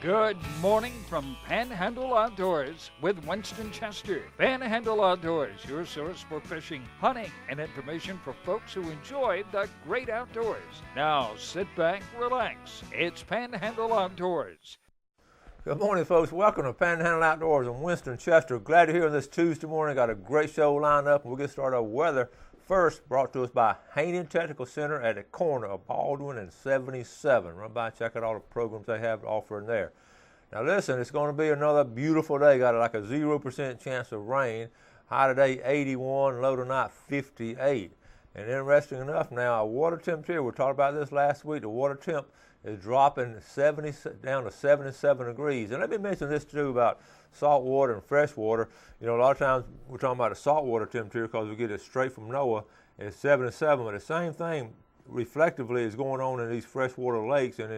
Good morning from Panhandle Outdoors with Winston Chester. Panhandle Outdoors, your source for fishing, hunting, and information for folks who enjoy the great outdoors. Now sit back, relax. It's Panhandle Outdoors. Good morning, folks. Welcome to Panhandle Outdoors. I'm Winston Chester. Glad you're here this Tuesday morning. Got a great show lined up, and we'll get started with weather. First, brought to us by Haney Technical Center at the corner of Baldwin and 77. Run by and check out all the programs they have offering there. Now listen, it's going to be another beautiful day. Got like a 0% chance of rain. High today 81, low tonight 58. And interesting enough now, our water temperature, we talked about this last week, the water temp is dropping down to 77 degrees. And let me mention this too about salt water and fresh water. You know, a lot of times we're talking about the salt water temperature because we get it straight from NOAA. It's 77, but the same thing reflectively is going on in these freshwater lakes and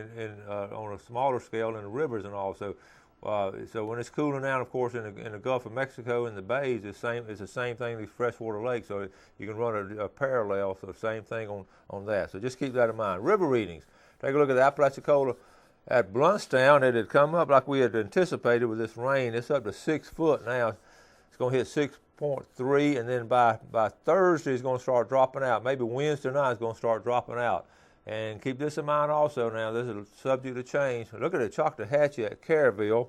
on a smaller scale in the rivers and all. So when it's cooling down, of course, in the Gulf of Mexico and the bays, it's the same thing in these freshwater lakes. So you can run a parallel, so same thing on that. So just keep that in mind. River readings. Take a look at the Apalachicola at Bluntstown. It had come up like we had anticipated with this rain. It's up to 6 foot now. It's going to hit 6.3, and then by Thursday it's going to start dropping out. Maybe Wednesday night it's going to start dropping out. And keep this in mind also now, this is subject to change. Look at the Choctawhatchee at Caryville.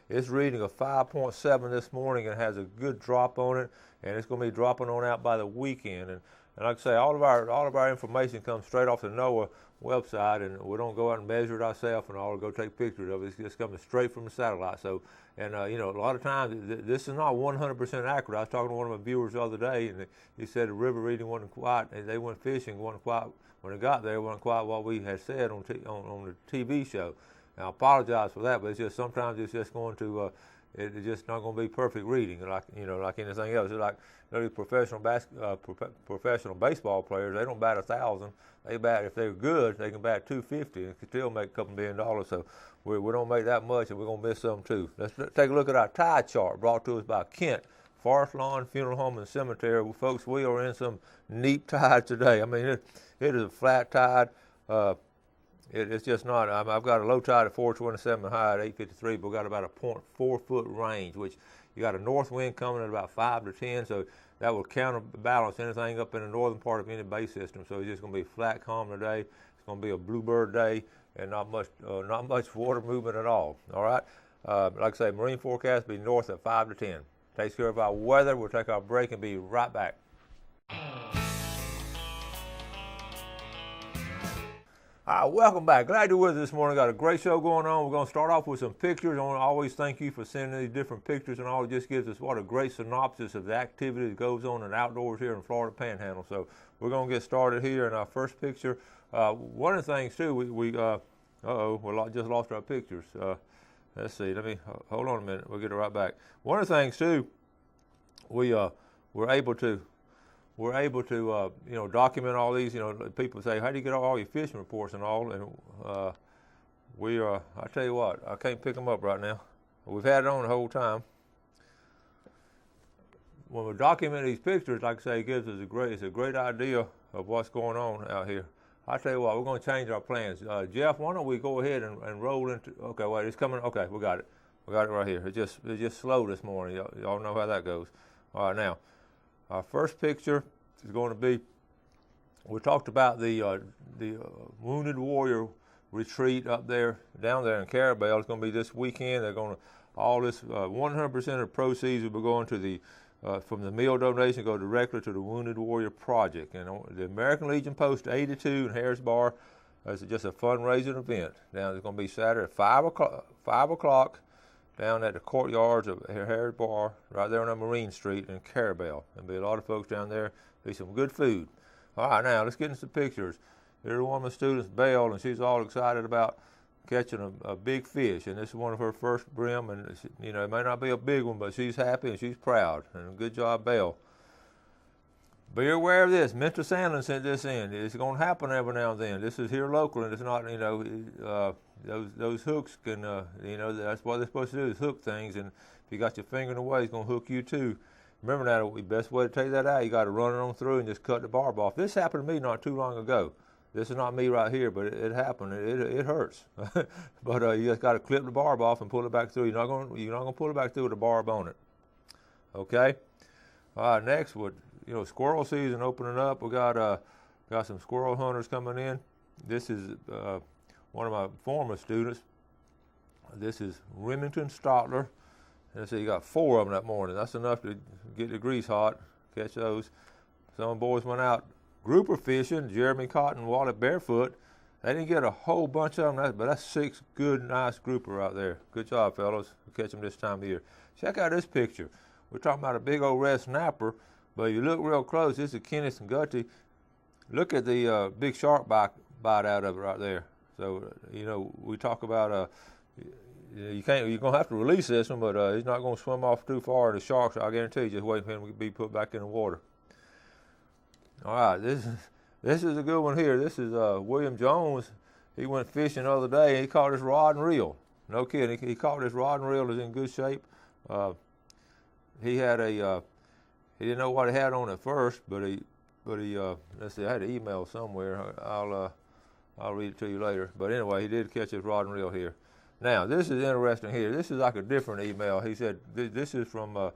It's reading a 5.7 this morning and has a good drop on it, and it's going to be dropping on out by the weekend. And like I say, all of our information comes straight off the NOAA website, and we don't go out and measure it ourselves and all, go take pictures of it. It's just coming straight from the satellite. So, and you know, a lot of times this is not 100% accurate. I was talking to one of my viewers the other day, and he said the river reading wasn't quite, and they went fishing, wasn't quite, when it got there, it wasn't quite what we had said on the TV show. Now, I apologize for that, but it's just sometimes it's just going to, it's just not going to be perfect reading, like anything else. It's like professional baseball players. They don't bat 1,000. They bat, if they're good, they can bat 250 and can still make a couple $1 million. So we don't make that much, and we're going to miss some too. Let's take a look at our tide chart brought to us by Kent Forest Lawn Funeral Home and Cemetery. Well, folks, we are in some neat tide today. I mean, it is a flat tide. It's just not. I've got a low tide at 427, high at 853, but we've got about a 0.4 foot range, which you got a north wind coming at about 5 to 10, so that will counterbalance anything up in the northern part of any bay system. So it's just going to be flat, calm today. It's going to be a bluebird day and not much water movement at all. All right. Like I say, marine forecast will be north at 5 to 10. Takes care of our weather. We'll take our break and be right back. All right, welcome back. Glad you're with us this morning. Got a great show going on. We're going to start off with some pictures. I want to always thank you for sending these different pictures and all. It just gives us what a great synopsis of the activity that goes on in outdoors here in Florida Panhandle. So we're going to get started here in our first picture. One of the things too, we just lost our pictures. Let's see. Hold on a minute. We'll get it right back. One of the things too, we're able to document all these. You know, people say, how do you get all your fishing reports and all? And I tell you what, I can't pick them up right now. We've had it on the whole time. When we document these pictures, like I say, it gives us a great idea of what's going on out here. I tell you what, we're going to change our plans. Jeff, why don't we go ahead and roll into? Okay, wait, it's coming. Okay, we got it. We got it right here. It just slow this morning. Y'all know how that goes. All right, now. Our first picture is going to be, we talked about the Wounded Warrior retreat down there in Carabel. It's going to be this weekend. They're going to, all this, 100% of proceeds will be going to from the meal donation, go directly to the Wounded Warrior Project. And the American Legion Post 82 in Harris Bar is just a fundraising event. Now, it's going to be Saturday at 5 o'clock. Down at the courtyards of Harris Bar, right there on Marine Street in Carabel. There'll be a lot of folks down there. Be some good food. All right, now let's get into some pictures. Here's one of my students, Belle, and she's all excited about catching a big fish. And this is one of her first brim, and you know, it may not be a big one, but she's happy and she's proud. And good job, Belle. Be aware of this. Mentor Sandlin sent this in. It's going to happen every now and then. This is here local, and it's not, you know, those hooks can, you know, that's what they're supposed to do is hook things. And if you got your finger in the way, it's going to hook you too. Remember now, the best way to take that out, you got to run it on through and just cut the barb off. This happened to me not too long ago. This is not me right here, but it happened. It hurts. But you just got to clip the barb off and pull it back through. You're not going to pull it back through with a barb on it. Okay. All right. Next, squirrel season opening up. We got some squirrel hunters coming in. This is one of my former students. This is Remington Stotler. And so you got 4 of them that morning. That's enough to get the grease hot, catch those. Some boys went out grouper fishing. Jeremy Cotton, Wally Barefoot. They didn't get a whole bunch of them, but that's 6 good, nice grouper right there. Good job, fellas. We'll catch them this time of year. Check out this picture. We're talking about a big old red snapper, but you look real close. This is Kenneth and Gutty. Look at the big shark bite out of it right there. So, we talk about you're gonna have to release this one, but he's not gonna swim off too far. The sharks, I guarantee you, just waiting for him to be put back in the water. All right, this is a good one here. This is William Jones. He went fishing the other day. And he caught his rod and reel. No kidding. He caught his rod and reel. Is in good shape. He had he didn't know what he had on at first, but he let's see. I had an email somewhere. I'll read it to you later. But anyway, he did catch his rod and reel here. Now, this is interesting here. This is like a different email. He said, this is from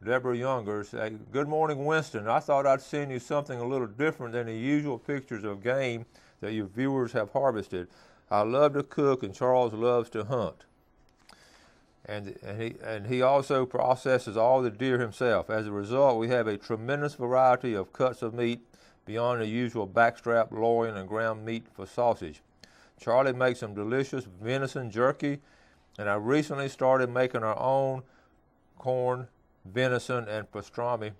Deborah Youngers. Hey, good morning, Winston. I thought I'd send you something a little different than the usual pictures of game that your viewers have harvested. I love to cook, and Charles loves to hunt. And he also processes all the deer himself. As a result, we have a tremendous variety of cuts of meat beyond the usual backstrap, loin, and ground meat for sausage. Charlie makes some delicious venison jerky, and I recently started making our own corn, venison, and pastrami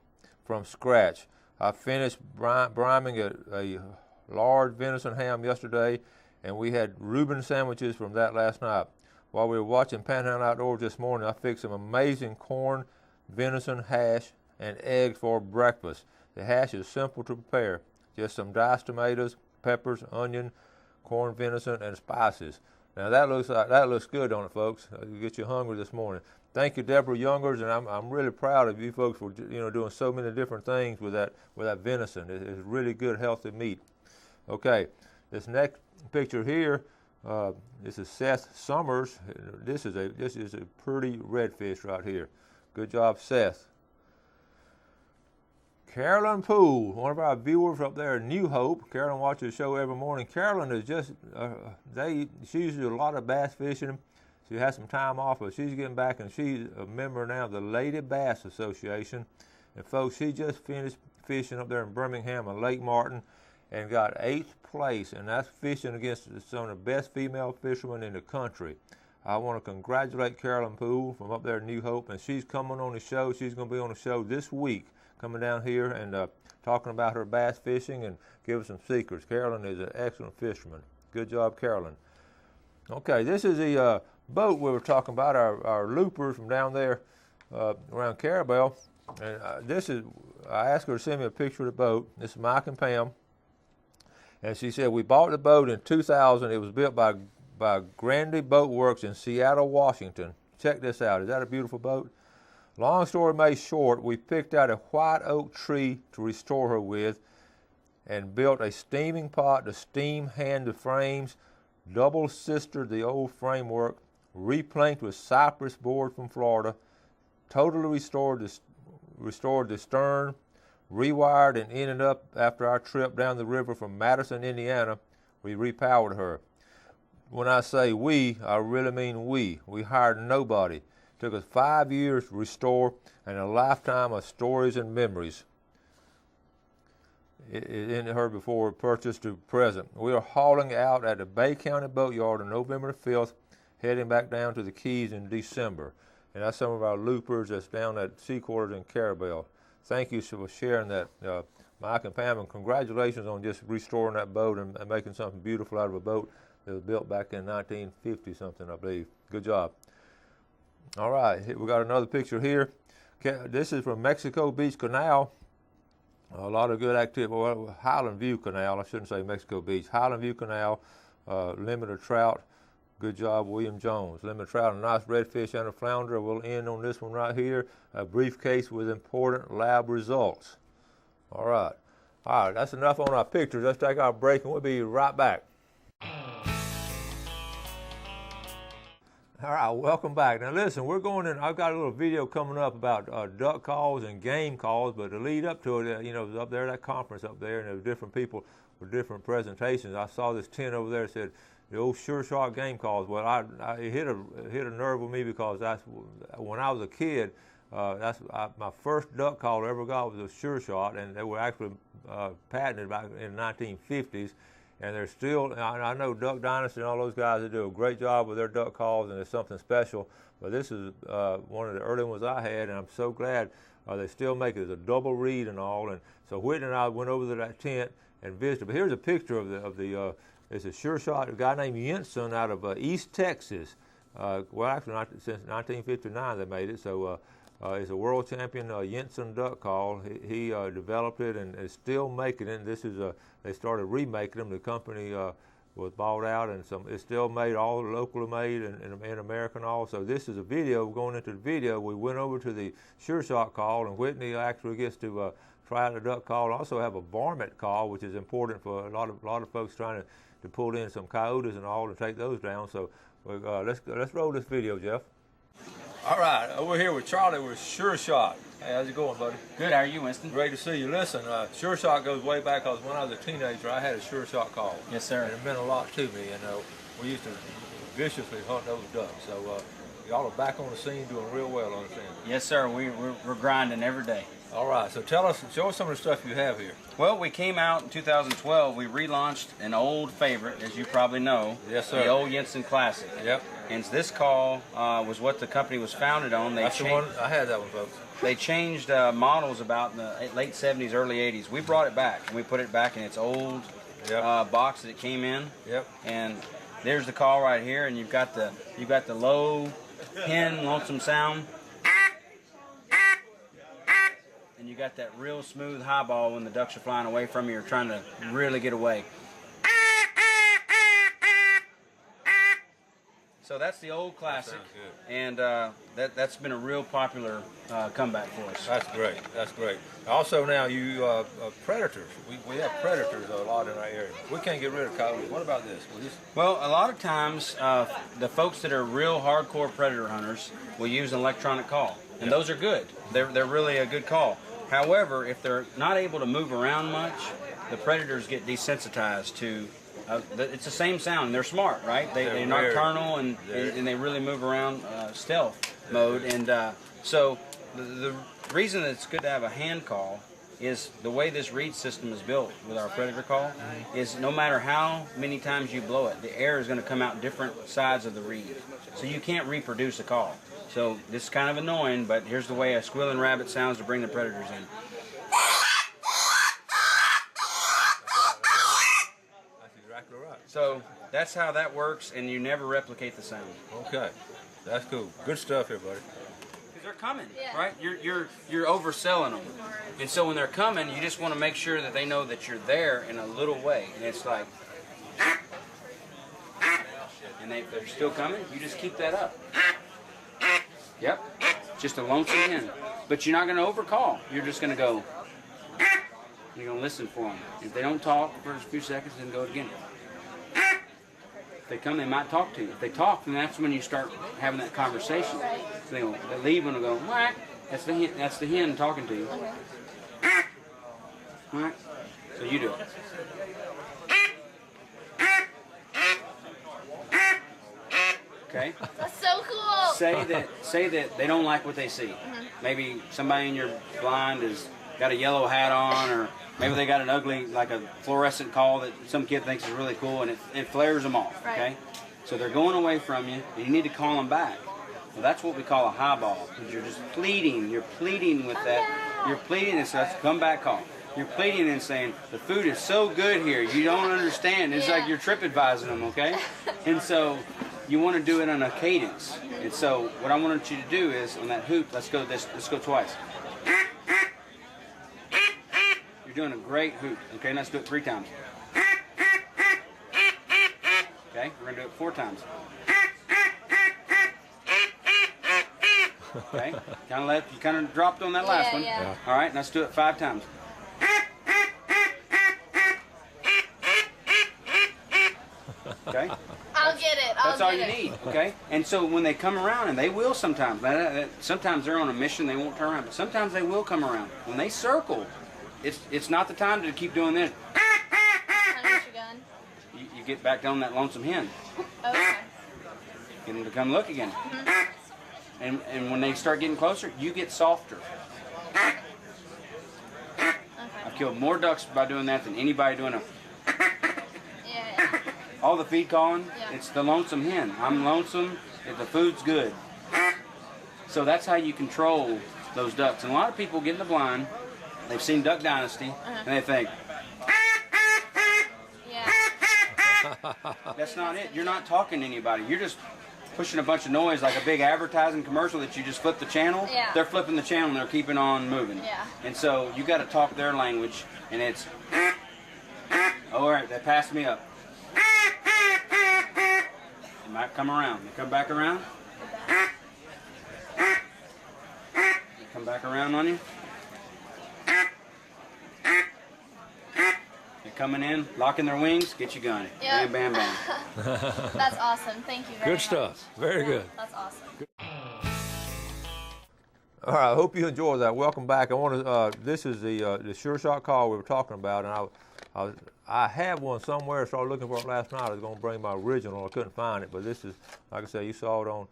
from scratch. I finished briming a large venison ham yesterday, and we had Reuben sandwiches from that last night. While we were watching Panhandle Outdoors this morning, I fixed some amazing corn, venison hash, and eggs for breakfast. The hash is simple to prepare. Just some diced tomatoes, peppers, onion, corn, venison, and spices. Now that looks good, don't it, folks? It'll get you hungry this morning. Thank you, Deborah Youngers, and I'm really proud of you folks for doing so many different things with that venison. It's really good, healthy meat. Okay, this next picture here, this is Seth Summers. This is a pretty redfish right here. Good job, Seth. Carolyn Poole, one of our viewers up there in New Hope. Carolyn watches the show every morning. Carolyn is just, she used to do a lot of bass fishing. She has some time off, but she's getting back, and she's a member now of the Lady Bass Association. And folks, she just finished fishing up there in Birmingham and Lake Martin and got 8th place, and that's fishing against some of the best female fishermen in the country. I want to congratulate Carolyn Poole from up there in New Hope, and she's coming on the show. She's going to be on the show this week, coming down here and talking about her bass fishing and give us some secrets. Carolyn is an excellent fisherman. Good job, Carolyn. Okay, this is the boat we were talking about, our loopers from down there around Carabel. And I asked her to send me a picture of the boat. This is Mike and Pam. And she said, we bought the boat in 2000. It was built by Grandy Boat Works in Seattle, Washington. Check this out. Is that a beautiful boat? Long story made short, we picked out a white oak tree to restore her with and built a steaming pot to steam hand the frames, double-sistered the old framework, replanked with cypress board from Florida, totally restored the stern, rewired and ended up after our trip down the river from Madison, Indiana. We repowered her. When I say we, I really mean we. We hired nobody. It took us 5 years to restore and a lifetime of stories and memories in her before purchase to present. We are hauling out at the Bay County Boatyard on November 5th, heading back down to the Keys in December. And that's some of our loopers that's down at Sea Quarters in Carabel. Thank you for sharing that, Mike and Pam, and congratulations on just restoring that boat and making something beautiful out of a boat that was built back in 1950-something, I believe. Good job. All right, we got another picture here. This is from Mexico Beach Canal. A lot of good activity. Well, Highland View Canal, I shouldn't say Mexico Beach. Highland View Canal, limited trout. Good job, William Jones. Limited trout, a nice redfish and a flounder. We'll end on this one right here. A briefcase with important lab results. All right. All right, that's enough on our pictures. Let's take our break and we'll be right back. All right, welcome back. Now listen, we're going in, I've got a little video coming up about duck calls and game calls, but to lead up to it, you know, it was up there, that conference up there, and there were different people with different presentations. I saw this tent over there that said, the old sure shot game calls. Well, it hit a nerve with me because that's, when I was a kid, my first duck call I ever got was a sure shot, and they were actually patented back in the 1950s. And they're still, I know Duck Dynasty and all those guys, they do a great job with their duck calls, and it's something special. But this is one of the early ones I had, and I'm so glad they still make it as a double reed and all. And so Whitney and I went over to that tent and visited. But here's a picture of the it's a sure shot, a guy named Jensen out of East Texas. Well, actually, since 1959 they made it. So he's a world champion Jensen duck call. He developed it and is still making it. And this is they started remaking them. The company was bought out, and it's still made, all locally made in America and all. So this is a video. Going into the video, we went over to the sure shot call, and Whitney actually gets to try out the duck call. And also have a varmint call, which is important for a lot of folks trying to pull in some coyotes and all and take those down. So let's roll this video, Jeff. All right, we're here with Charlie with Sure Shot. Hey, how's it going, buddy? Good, how are you, Winston? Great to see you. Listen, Sure Shot goes way back because when I was a teenager, I had a Sure Shot call. Yes, sir. And it meant a lot to me, and we used to viciously hunt those ducks. So y'all are back on the scene doing real well, I understand. Yes, sir. We're grinding every day. All right, so show us some of the stuff you have here. Well, we came out in 2012. We relaunched an old favorite, as you probably know. Yes, sir. The old Jensen Classic. Yep. And this call was what the company was founded on. That's the one. I had that one, folks. They changed models about in the late 70s, early 80s. We brought it back, and we put it back in its old box that it came in. Yep. And there's the call right here, and you've got the low hen lonesome sound. And you got that real smooth high ball when the ducks are flying away from you or trying to really get away. So that's the old classic, and that's been a real popular comeback for us. That's great. That's great. Also now you predators. We have predators a lot in our area. We can't get rid of coyotes. What about this? Well, a lot of times the folks that are real hardcore predator hunters will use an electronic call, and those are good. They're really a good call. However, if they're not able to move around much, the predators get desensitized to. It's the same sound. They're smart, right? They're nocturnal and they really move around stealth mode. And so the reason that it's good to have a hand call is the way this reed system is built with our predator call is no matter how many times you blow it, the air is going to come out different sides of the reed. So you can't reproduce a call. So this is kind of annoying, but here's the way a squealing rabbit sounds to bring the predators in. So that's how that works, and you never replicate the sound. Okay, that's cool. Good stuff here, buddy. Because they're coming, right? You're overselling them, and so when they're coming, you just want to make sure that they know that you're there in a little way, and it's like, and they're still coming. You just keep that up. Yep, just a lonesome hen, but you're not going to overcall. You're just going to go. You're going to listen for them. If they don't talk for a few seconds, then go again. If they come, they might talk to you. If they talk, then that's when you start having that conversation. So they leave and go, whack. That's the hen talking to you. Whack. So you do it. Okay. That's so cool. Say that they don't like what they see. Maybe somebody in your blind has got a yellow hat on, or maybe they got an ugly, like a fluorescent call that some kid thinks is really cool, and it flares them off, okay? So they're going away from you, and you need to call them back. Well, that's what we call a high ball, because you're just pleading. You're pleading with that. You're pleading, and so that's a comeback call. You're pleading and saying, the food is so good here, you don't understand. It's like you're trip advising them, okay? And so you want to do it on a cadence. And so what I want you to do is, on that hoot, let's go twice. You're doing a great hoot. Okay, let's do it 3 times. Okay, we're going to do it 4 times. Okay, you kind of dropped on that last one. Yeah. All right, let's do it 5 times. Okay? I'll get it. That's all you need, okay? And so when they come around, and they will sometimes, sometimes they're on a mission, they won't turn around, but sometimes they will come around. When they circle, it's not the time to keep doing this. Punch your gun. You get back down that lonesome hen. Okay. Get them to come look again. And when they start getting closer, you get softer. Okay. I've killed more ducks by doing that than anybody doing a... Yeah. All the feed calling, Yeah. it's the lonesome hen. I'm lonesome if the food's good. So that's how you control those ducks. And a lot of people get in the blind, they've seen Duck Dynasty, and they think, Yeah. that's not it. You're not talking to anybody. You're just pushing a bunch of noise like a big advertising commercial that you just flip the channel. Yeah. They're flipping the channel and they're keeping on moving. Yeah. And so you got to talk their language, and it's, all right, they passed me up. They might come around. They come back around. They come back around on you. They're coming in, locking their wings, get you gun. Yep. Bam, bam, bam. That's awesome. Thank you very Good much. stuff. Very good. That's awesome. All right, I hope you enjoyed that. Welcome back. I want to. This is the sure shot call we were talking about, and I have one somewhere. Started looking for it last night. I was going to bring my original. I couldn't find it, but this is, like I said, you saw it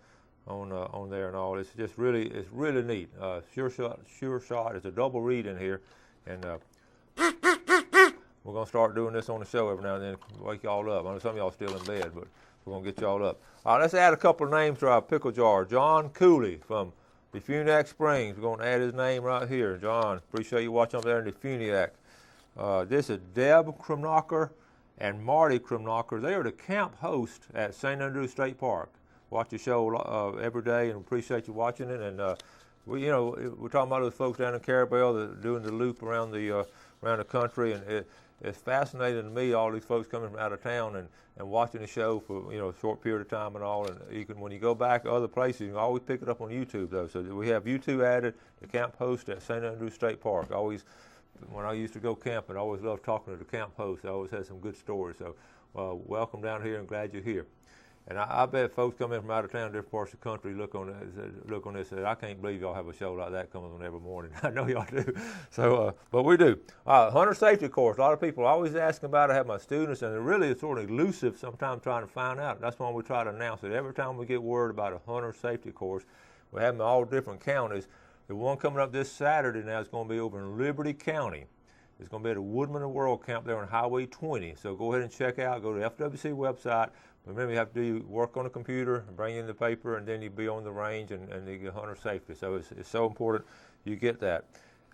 on there and all. It's just really neat. Sure shot is a double read in here, and we're going to start doing this on the show every now and then, wake y'all up. I know some of y'all still in bed, but we're going to get y'all up. All right, let's add a couple of names to our pickle jar. John Cooley from DeFuniak Springs. We're going to add his name right here. John, appreciate you watching up there in DeFuniak. This is Deb Krumnacher and Marty Krumnacher. They are the camp host at St. Andrew State Park. Watch the show every day, and appreciate you watching it. And we're talking about those folks down in Carabel that are doing the loop around the country, and it's fascinating to me, all these folks coming from out of town and watching the show for a short period of time and all. And you can, when you go back to other places, you can always pick it up on YouTube though. So we have YouTube added, the camp host at St. Andrew State Park. Always, when I used to go camping, I always loved talking to the camp host. I always had some good stories. So welcome down here, and glad you're here. And I bet folks come in from out of town, different parts of the country, look on this, and say, I can't believe y'all have a show like that coming on every morning. I know y'all do. So, but we do. Hunter safety course. A lot of people are always asking about it. I have my students, and it really is sort of elusive sometimes trying to find out. That's why we try to announce it. Every time we get word about a hunter safety course, we have them in all different counties. The one coming up this Saturday now is going to be over in Liberty County. It's going to be at the Woodman of the World Camp there on Highway 20. So go ahead and check out. Go to the FWC website. Remember, you have to do work on the computer and bring in the paper, and then you'll be on the range and you get hunter safety. So it's so important you get that.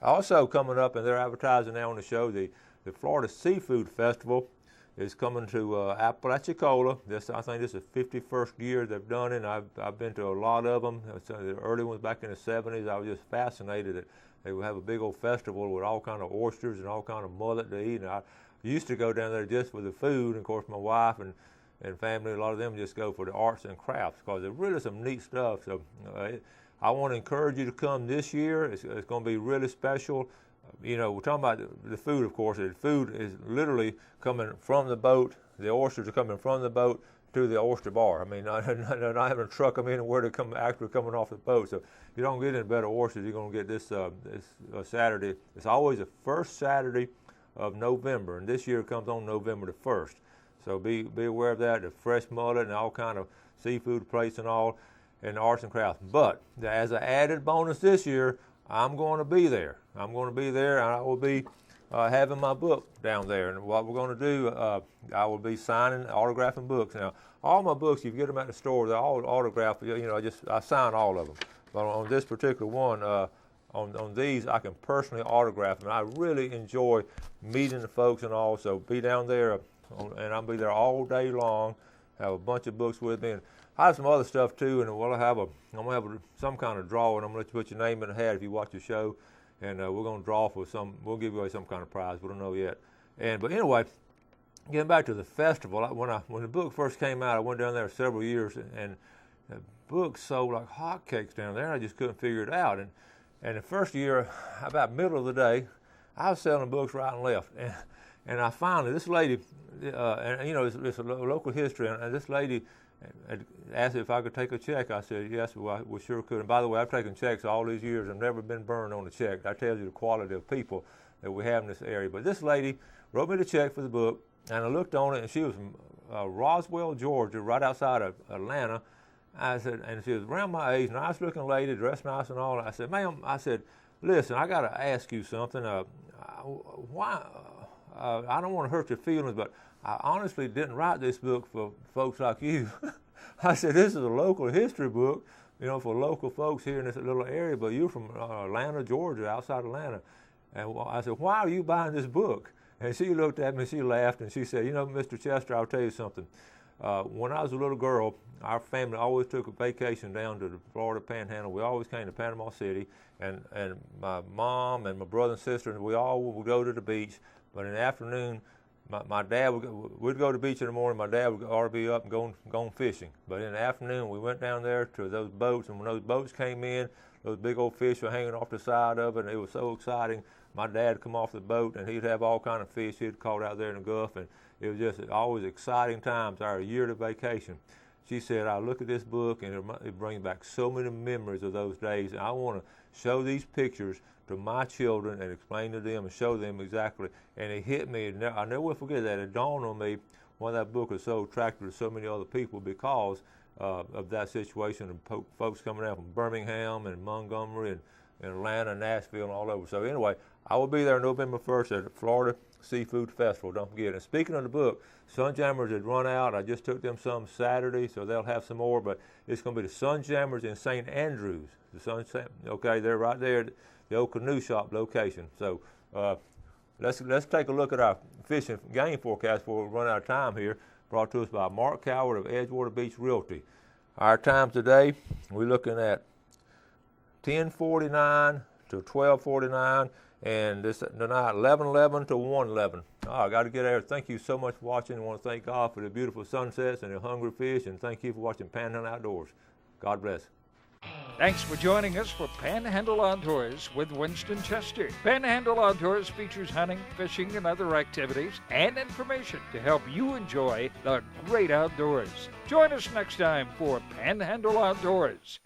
Also coming up, and they're advertising now on the show, the Florida Seafood Festival is coming to Apalachicola. I think this is the 51st year they've done it. I've been to a lot of them. The early ones back in the 70s. I was just fascinated that they would have a big old festival with all kind of oysters and all kind of mullet to eat. And I used to go down there just for the food. And of course, my wife and family, a lot of them just go for the arts and crafts because there's really some neat stuff. So I want to encourage you to come this year. It's going to be really special. We're talking about the food, of course. The food is literally coming from the boat. The oysters are coming from the boat to the oyster bar. I mean, not having to truck them anywhere to come actually coming off the boat. So you don't get any better oysters. You're going to get this Saturday. It's always the first Saturday of November, and this year it comes on November the 1st. So be aware of that, the fresh mullet and all kind of seafood plates and all, and arts and crafts. But as an added bonus this year, I'm going to be there. I'm going to be there, and I will be having my book down there. And what we're going to do, I will be signing, autographing books. Now, all my books, you get them at the store, they're all autographed. I sign all of them. But on this particular one, on these, I can personally autograph them. I really enjoy meeting the folks and all, so be down there. And I'll be there all day long. Have a bunch of books with me, and I have some other stuff too. And I'm gonna have some kind of draw, and I'm gonna let you put your name in the hat if you watch the show. And we're gonna draw for some. We'll give away some kind of prize. We don't know yet. But anyway, getting back to the festival, when the book first came out, I went down there several years, and the book sold like hotcakes down there. And I just couldn't figure it out. And the first year, about middle of the day, I was selling books right and left. And I finally, this lady, and you know, it's a local history, and this lady had asked if I could take a check. I said, yes, we sure could. And by the way, I've taken checks all these years. I've never been burned on a check. That tells you the quality of people that we have in this area. But this lady wrote me the check for the book, and I looked on it, and she was from Roswell, Georgia, right outside of Atlanta. I said, and she was around my age, nice looking lady, dressed nice and all. I said, ma'am, I said, listen, I got to ask you something. Why? I don't want to hurt your feelings, but I honestly didn't write this book for folks like you. I said, this is a local history book, you know, for local folks here in this little area, but you're from Atlanta, Georgia, outside Atlanta. And I said, why are you buying this book? And she looked at me, she laughed, and she said, you know, Mr. Chester, I'll tell you something. When I was a little girl, our family always took a vacation down to the Florida Panhandle. We always came to Panama City, and my mom and my brother and sister, and we all would go to the beach. But in the afternoon, my dad we'd go to the beach in the morning. My dad would RV up and go fishing. But in the afternoon, we went down there to those boats, and when those boats came in, those big old fish were hanging off the side of it, and it was so exciting. My dad would come off the boat, and he'd have all kind of fish he'd caught out there in the Gulf, and it was just always exciting times, our yearly vacation. She said, I look at this book, and it brings back so many memories of those days, and I want to show these pictures to my children and explain to them and show them exactly. And it hit me, and I never will forget that. It dawned on me why that book is so attractive to so many other people, because of that situation, and folks coming out from Birmingham and Montgomery and Atlanta, Nashville, and all over. So anyway, I will be there November 1st at the Florida Seafood Festival. Don't forget. And speaking of the book, Sunjammers had run out. I just took them some Saturday, so they'll have some more. But it's going to be the Sunjammers in St. Andrews. Okay, they're right there at the old canoe shop location. So let's take a look at our fishing game forecast before we run out of time here. Brought to us by Mark Coward of Edgewater Beach Realty. Our times today, we're looking at 10:49 to 12:49, and this tonight 11:11 to 1:11. I got to get there. Thank you so much for watching. I want to thank God for the beautiful sunsets and the hungry fish, and thank you for watching Panhandle Outdoors. God bless. Thanks for joining us for Panhandle Outdoors with Winston Chester. Panhandle Outdoors features hunting, fishing, and other activities and information to help you enjoy the great outdoors. Join us next time for Panhandle Outdoors.